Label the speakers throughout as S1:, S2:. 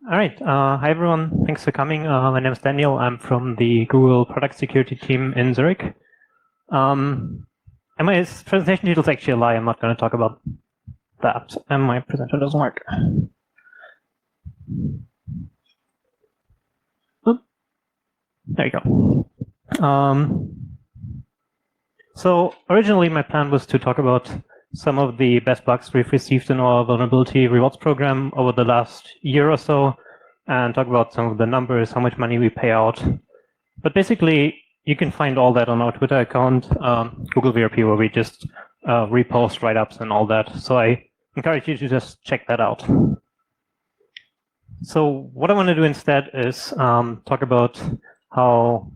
S1: All right. Hi, everyone. Thanks for coming. My name is Daniel. I'm from the Google product security team in Zurich. And my presentation title is actually a lie. I'm not going to talk about that. And my presenter doesn't work. Oop. There you go. So originally, my plan was to talk about some of the best bugs we've received in our vulnerability rewards program over the last year or so, and talk about some of the numbers, how much money we pay out. But basically, you can find all that on our Twitter account, Google VRP, where we just repost write-ups and all that. So I encourage you to just check that out. So what I want to do instead is talk about how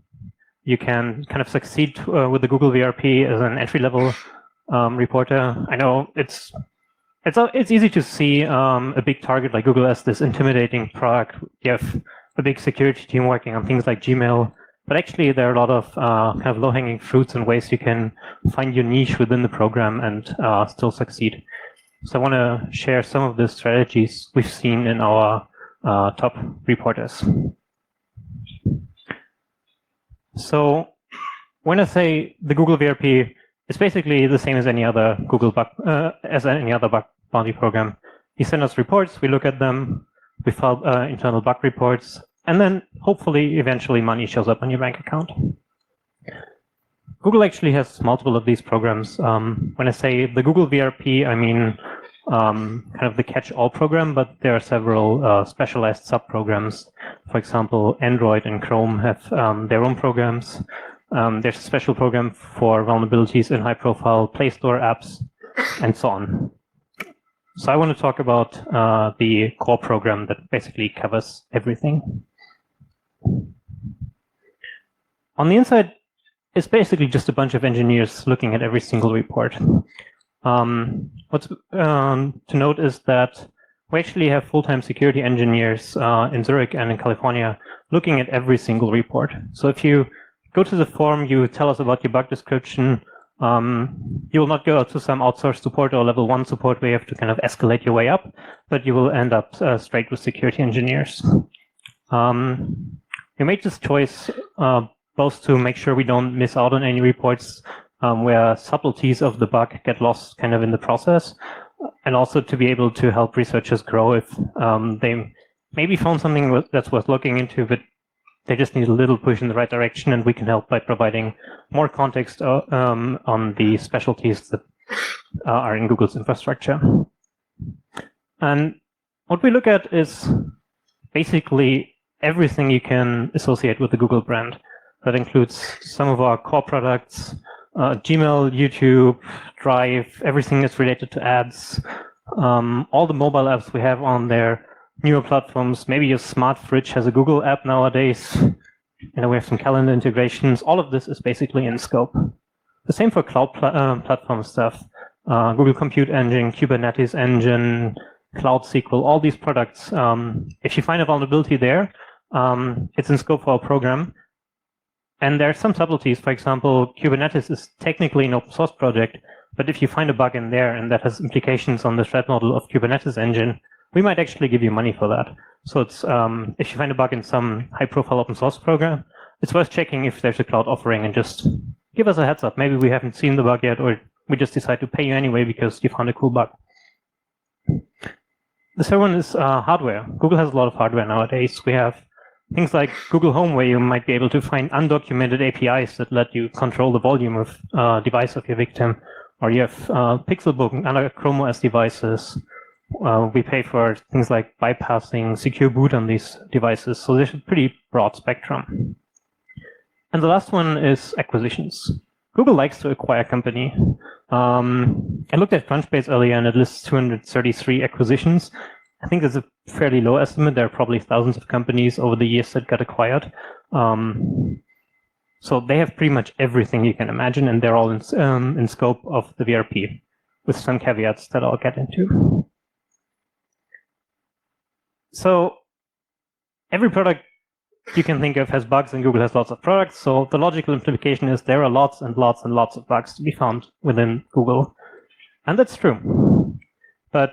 S1: you can kind of succeed with the Google VRP as an entry-level reporter. I know it's easy to see a big target like Google as this intimidating product. You have a big security team working on things like Gmail, but actually there are a lot of kind of low-hanging fruits and ways you can find your niche within the program and still succeed. So I want to share some of the strategies we've seen in our top reporters. So when I say the Google VRP, it's basically the same as any other Google bug, bug bounty program. You send us reports, we look at them, we file internal bug reports, and then hopefully eventually money shows up on your bank account. Google actually has multiple of these programs. When I say the Google VRP, I mean kind of the catch-all program, but there are several specialized sub-programs. For example, Android and Chrome have their own programs. There's a special program for vulnerabilities in high-profile Play Store apps, and so on. So I want to talk about the core program that basically covers everything. On the inside, it's basically just a bunch of engineers looking at every single report. What's to note is that we actually have full-time security engineers in Zurich and in California looking at every single report. So if you go to the forum, you tell us about your bug description, you will not go to some outsourced support or level 1 support where you have to kind of escalate your way up, but you will end up straight with security engineers. We made this choice both to make sure we don't miss out on any reports where subtleties of the bug get lost kind of in the process, and also to be able to help researchers grow if they maybe found something that's worth looking into, but they just need a little push in the right direction, and we can help by providing more context on the specialties that are in Google's infrastructure. And what we look at is basically everything you can associate with the Google brand. That includes some of our core products, Gmail, YouTube, Drive, everything that's related to ads, all the mobile apps we have on there, newer platforms. Maybe your smart fridge has a Google app nowadays. We have some calendar integrations. All of this is basically in scope. The same for cloud platform stuff. Google Compute Engine, Kubernetes Engine, Cloud SQL, all these products. If you find a vulnerability there, it's in scope for our program. And there are some subtleties. For example, Kubernetes is technically an open source project, but if you find a bug in there and that has implications on the threat model of Kubernetes engine, we might actually give you money for that. So it's if you find a bug in some high-profile open source program, it's worth checking if there's a cloud offering and just give us a heads up. Maybe we haven't seen the bug yet, or we just decide to pay you anyway because you found a cool bug. The third one is hardware. Google has a lot of hardware nowadays. We have things like Google Home, where you might be able to find undocumented APIs that let you control the volume of device of your victim. Or you have Pixelbook and other Chrome OS devices. We pay for things like bypassing secure boot on these devices. So there's a pretty broad spectrum. And the last one is acquisitions. Google likes to acquire a company. I looked at Crunchbase earlier, and it lists 233 acquisitions. I think that's a fairly low estimate. There are probably thousands of companies over the years that got acquired. So they have pretty much everything you can imagine, and they're all in scope of the VRP, with some caveats that I'll get into. So every product you can think of has bugs, and Google has lots of products. So the logical implication is there are lots and lots and lots of bugs to be found within Google. And that's true. But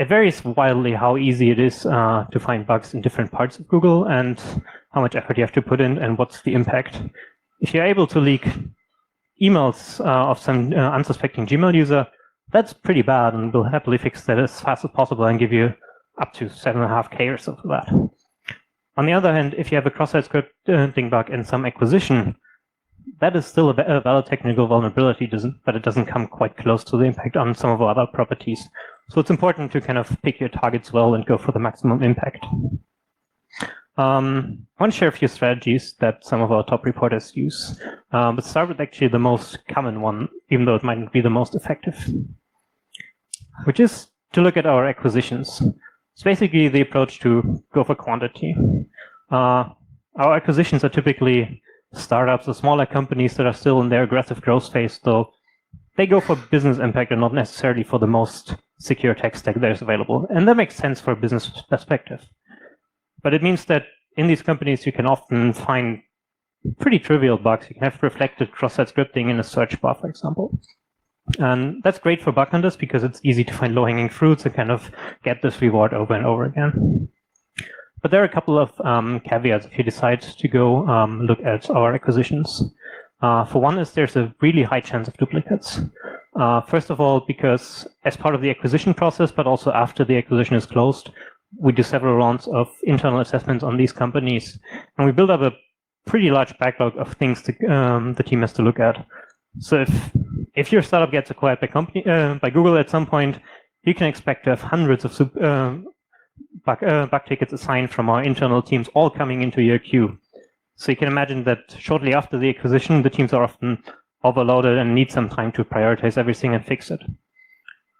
S1: it varies wildly how easy it is to find bugs in different parts of Google and how much effort you have to put in and what's the impact. If you're able to leak emails of some unsuspecting Gmail user, that's pretty bad, and we'll happily fix that as fast as possible and give you up to 7.5K or so for that. On the other hand, if you have a cross-site scripting bug in some acquisition, that is still a valid technical vulnerability, but it doesn't come quite close to the impact on some of our other properties. So it's important to kind of pick your targets well and go for the maximum impact. I want to share a few strategies that some of our top reporters use, but start with actually the most common one, even though it might not be the most effective, which is to look at our acquisitions. It's basically the approach to go for quantity. Our acquisitions are typically startups or smaller companies that are still in their aggressive growth phase, so they go for business impact and not necessarily for the most secure tech stack that is available. And that makes sense for a business perspective. But it means that in these companies, you can often find pretty trivial bugs. You can have reflected cross-site scripting in a search bar, for example. And that's great for bug hunters because it's easy to find low-hanging fruits and kind of get this reward over and over again. But there are a couple of caveats if you decide to go look at our acquisitions. For one is there's a really high chance of duplicates. First of all, because as part of the acquisition process, but also after the acquisition is closed, we do several rounds of internal assessments on these companies, and we build up a pretty large backlog of things the team has to look at. So if your startup gets acquired by Google at some point, you can expect to have hundreds of bug tickets assigned from our internal teams all coming into your queue. So you can imagine that shortly after the acquisition, the teams are often overloaded and need some time to prioritize everything and fix it.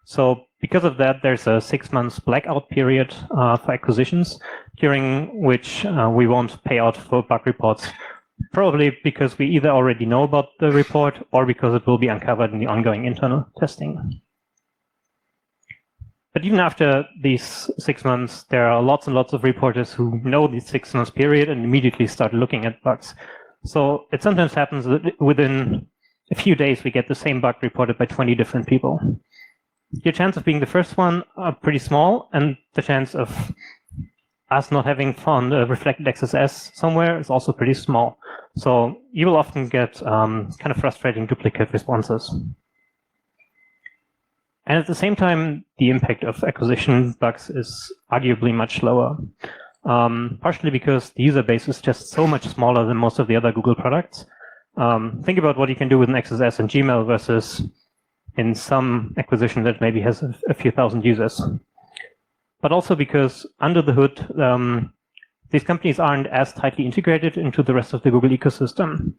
S1: So because of that, there's a 6 months blackout period for acquisitions, during which we won't pay out for bug reports, probably because we either already know about the report or because it will be uncovered in the ongoing internal testing. But even after these 6 months, there are lots and lots of reporters who know the 6 months period and immediately start looking at bugs. So it sometimes happens that within a few days, we get the same bug reported by 20 different people. Your chance of being the first one are pretty small, and the chance of us not having found a reflected XSS somewhere is also pretty small. So you will often get kind of frustrating duplicate responses. And at the same time, the impact of acquisition bugs is arguably much lower, partially because the user base is just so much smaller than most of the other Google products. Think about what you can do with an XSS and Gmail versus in some acquisition that maybe has a few thousand users. But also because under the hood, these companies aren't as tightly integrated into the rest of the Google ecosystem.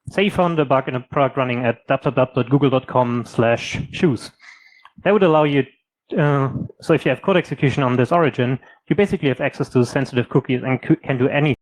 S1: Say you found a bug in a product running at www.google.com/shoes. That would allow you, so if you have code execution on this origin, you basically have access to the sensitive cookies and can do anything